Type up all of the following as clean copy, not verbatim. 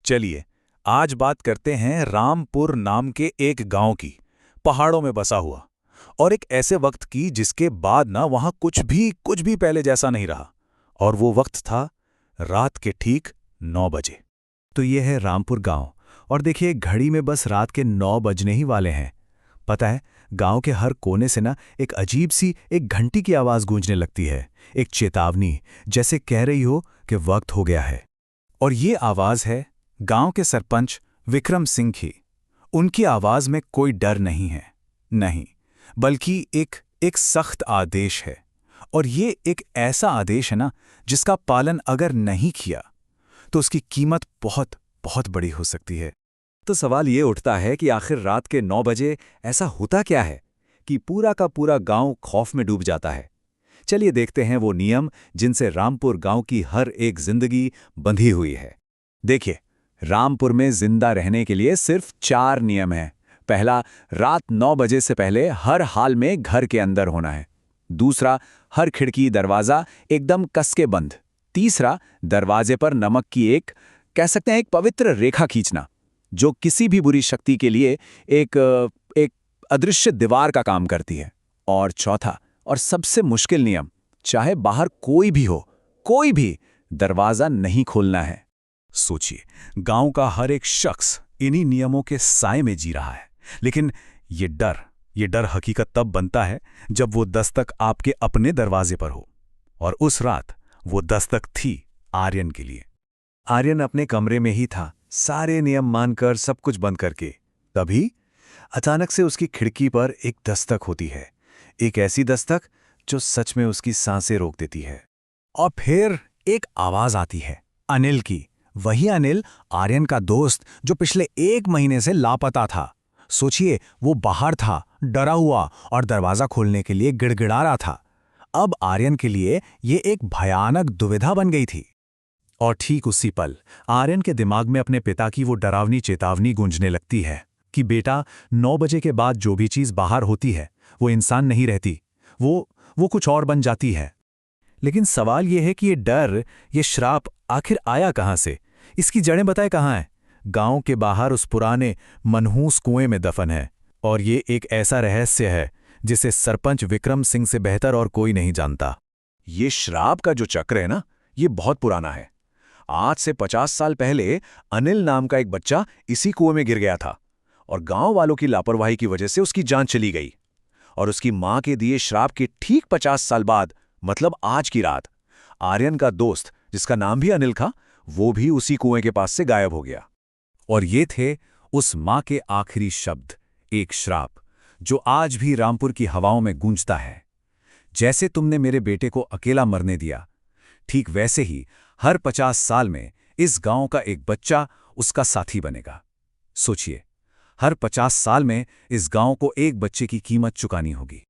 चलिए, आज बात करते हैं रामपुर नाम के एक गांव की, पहाड़ों में बसा हुआ। और एक ऐसे वक्त की जिसके बाद ना वहां कुछ भी पहले जैसा नहीं रहा। और वो वक्त था रात के ठीक 9 बजे। तो ये है रामपुर गांव। और देखिए, घड़ी में बस रात के 9 बजने ही वाले हैं। पता है, गांव के हर कोने से ना एक अजीब सी एक घंटी की आवाज गूंजने लगती है। एक चेतावनी, जैसे कह रही हो कि वक्त हो गया है। और ये आवाज है गांव के सरपंच विक्रम सिंह की। उनकी आवाज में कोई डर नहीं है, नहीं, बल्कि एक सख्त आदेश है। और ये एक ऐसा आदेश है ना, जिसका पालन अगर नहीं किया तो उसकी कीमत बहुत बहुत बड़ी हो सकती है। तो सवाल ये उठता है कि आखिर रात के 9 बजे ऐसा होता क्या है कि पूरा का पूरा गांव खौफ में डूब जाता है। चलिए देखते हैं वो नियम जिनसे रामपुर गांव की हर एक जिंदगी बंधी हुई है। देखिए, रामपुर में जिंदा रहने के लिए सिर्फ 4 नियम हैं। पहला, रात 9 बजे से पहले हर हाल में घर के अंदर होना है। दूसरा, हर खिड़की दरवाजा एकदम कस के बंद। तीसरा, दरवाजे पर नमक की कह सकते हैं एक पवित्र रेखा खींचना, जो किसी भी बुरी शक्ति के लिए एक अदृश्य दीवार का काम करती है। और चौथा और सबसे मुश्किल नियम, चाहे बाहर कोई भी हो, कोई भी दरवाजा नहीं खोलना है। सोचिए, गांव का हर एक शख्स इन्हीं नियमों के साए में जी रहा है। लेकिन ये डर हकीकत तब बनता है जब वो दस्तक आपके अपने दरवाजे पर हो। और उस रात वो दस्तक थी आर्यन के लिए। आर्यन अपने कमरे में ही था, सारे नियम मानकर, सब कुछ बंद करके। तभी अचानक से उसकी खिड़की पर एक दस्तक होती है। एक ऐसी दस्तक जो सच में उसकी सांसें रोक देती है। और फिर एक आवाज आती है, अनिल की। वही अनिल, आर्यन का दोस्त, जो पिछले 1 महीने से लापता था। सोचिए, वो बाहर था, डरा हुआ, और दरवाजा खोलने के लिए गिड़गिड़ा रहा था। अब आर्यन के लिए ये एक भयानक दुविधा बन गई थी। और ठीक उसी पल आर्यन के दिमाग में अपने पिता की वो डरावनी चेतावनी गूंजने लगती है कि बेटा, 9 बजे के बाद जो भी चीज बाहर होती है वो इंसान नहीं रहती, वो कुछ और बन जाती है। लेकिन सवाल ये है कि ये डर, ये श्राप आखिर आया कहां से? इसकी जड़ें बताए कहां हैं? गांव के बाहर उस पुराने मनहूस कुएं में दफन है। और ये एक ऐसा रहस्य है जिसे सरपंच विक्रम सिंह से बेहतर और कोई नहीं जानता। ये श्राप का जो चक्र है ना, ये बहुत पुराना है। आज से 50 साल पहले अनिल नाम का एक बच्चा इसी कुएं में गिर गया था, और गांव वालों की लापरवाही की वजह से उसकी जान चली गई। और उसकी मां के दिए श्राप के ठीक 50 साल बाद, मतलब आज की रात, आर्यन का दोस्त, जिसका नाम भी अनिल था, वो भी उसी कुएं के पास से गायब हो गया। और ये थे उस मां के आखिरी शब्द, एक श्राप जो आज भी रामपुर की हवाओं में गूंजता है। जैसे तुमने मेरे बेटे को अकेला मरने दिया, ठीक वैसे ही हर 50 साल में इस गांव का एक बच्चा उसका साथी बनेगा। सोचिए, हर 50 साल में इस गांव को एक बच्चे की कीमत चुकानी होगी।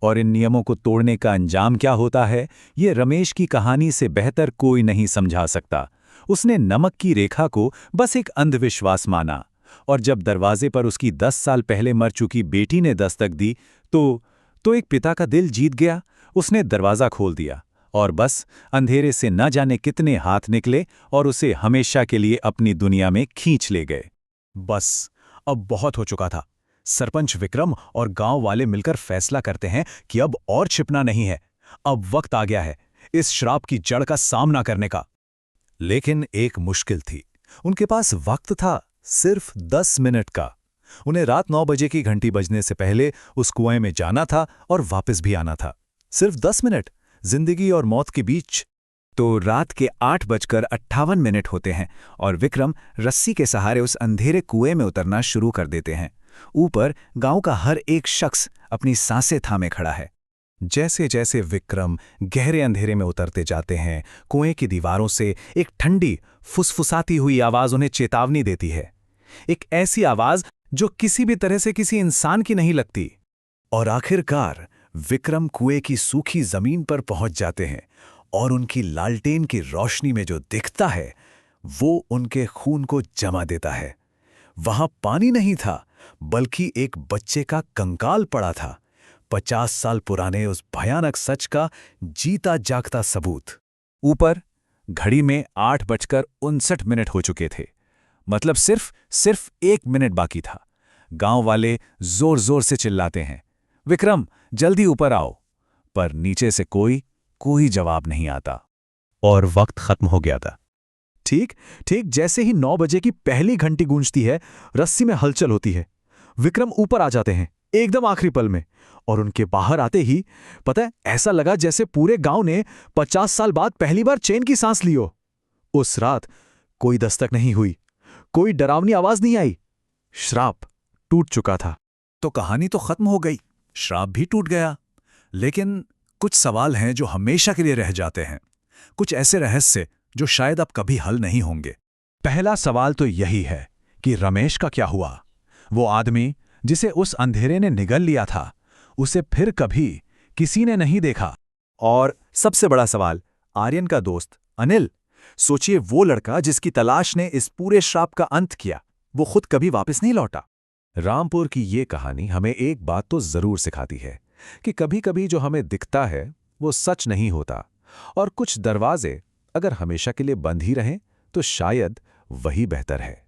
और इन नियमों को तोड़ने का अंजाम क्या होता है, ये रमेश की कहानी से बेहतर कोई नहीं समझा सकता। उसने नमक की रेखा को बस एक अंधविश्वास माना, और जब दरवाजे पर उसकी 10 साल पहले मर चुकी बेटी ने दस्तक दी तो एक पिता का दिल जीत गया। उसने दरवाजा खोल दिया, और बस अंधेरे से न जाने कितने हाथ निकले और उसे हमेशा के लिए अपनी दुनिया में खींच ले गए। बस, अब बहुत हो चुका था। सरपंच विक्रम और गांव वाले मिलकर फैसला करते हैं कि अब और छिपना नहीं है। अब वक्त आ गया है इस श्राप की जड़ का सामना करने का। लेकिन एक मुश्किल थी। उनके पास वक्त था सिर्फ 10 मिनट का। उन्हें रात 9 बजे की घंटी बजने से पहले उस कुएं में जाना था और वापस भी आना था। सिर्फ 10 मिनट, जिंदगी और मौत के बीच। तो रात के 8:58 होते हैं और विक्रम रस्सी के सहारे उस अंधेरे कुएं में उतरना शुरू कर देते हैं। ऊपर गांव का हर एक शख्स अपनी सांसें थामे खड़ा है। जैसे जैसे विक्रम गहरे अंधेरे में उतरते जाते हैं, कुएं की दीवारों से एक ठंडी, फुसफुसाती हुई आवाज उन्हें चेतावनी देती है। एक ऐसी आवाज जो किसी भी तरह से किसी इंसान की नहीं लगती। और आखिरकार विक्रम कुएं की सूखी जमीन पर पहुंच जाते हैं, और उनकी लालटेन की रोशनी में जो दिखता है वो उनके खून को जमा देता है। वहां पानी नहीं था, बल्कि एक बच्चे का कंकाल पड़ा था। 50 साल पुराने उस भयानक सच का जीता जागता सबूत। ऊपर घड़ी में 8:59 हो चुके थे। मतलब सिर्फ 1 मिनट बाकी था। गांव वाले जोर जोर से चिल्लाते हैं, विक्रम जल्दी ऊपर आओ। पर नीचे से कोई जवाब नहीं आता। और वक्त खत्म हो गया था। ठीक ठीक जैसे ही 9 बजे की पहली घंटी गूंजती है, रस्सी में हलचल होती है। विक्रम ऊपर आ जाते हैं एकदम आखिरी पल में, और उनके बाहर आते ही पता है, ऐसा लगा जैसे पूरे गांव ने 50 साल बाद पहली बार चैन की सांस ली हो। उस रात कोई दस्तक नहीं हुई, कोई डरावनी आवाज नहीं आई। श्राप टूट चुका था। तो कहानी तो खत्म हो गई, श्राप भी टूट गया। लेकिन कुछ सवाल हैं जो हमेशा के लिए रह जाते हैं, कुछ ऐसे रहस्य जो शायद अब कभी हल नहीं होंगे। पहला सवाल तो यही है कि रमेश का क्या हुआ? वो आदमी जिसे उस अंधेरे ने निगल लिया था, उसे फिर कभी किसी ने नहीं देखा। और सबसे बड़ा सवाल, आर्यन का दोस्त अनिल। सोचिए, वो लड़का जिसकी तलाश ने इस पूरे श्राप का अंत किया, वो खुद कभी वापस नहीं लौटा। रामपुर की ये कहानी हमें एक बात तो जरूर सिखाती है कि कभी-कभी जो हमें दिखता है वो सच नहीं होता, और कुछ दरवाजे अगर हमेशा के लिए बंद ही रहें तो शायद वही बेहतर है।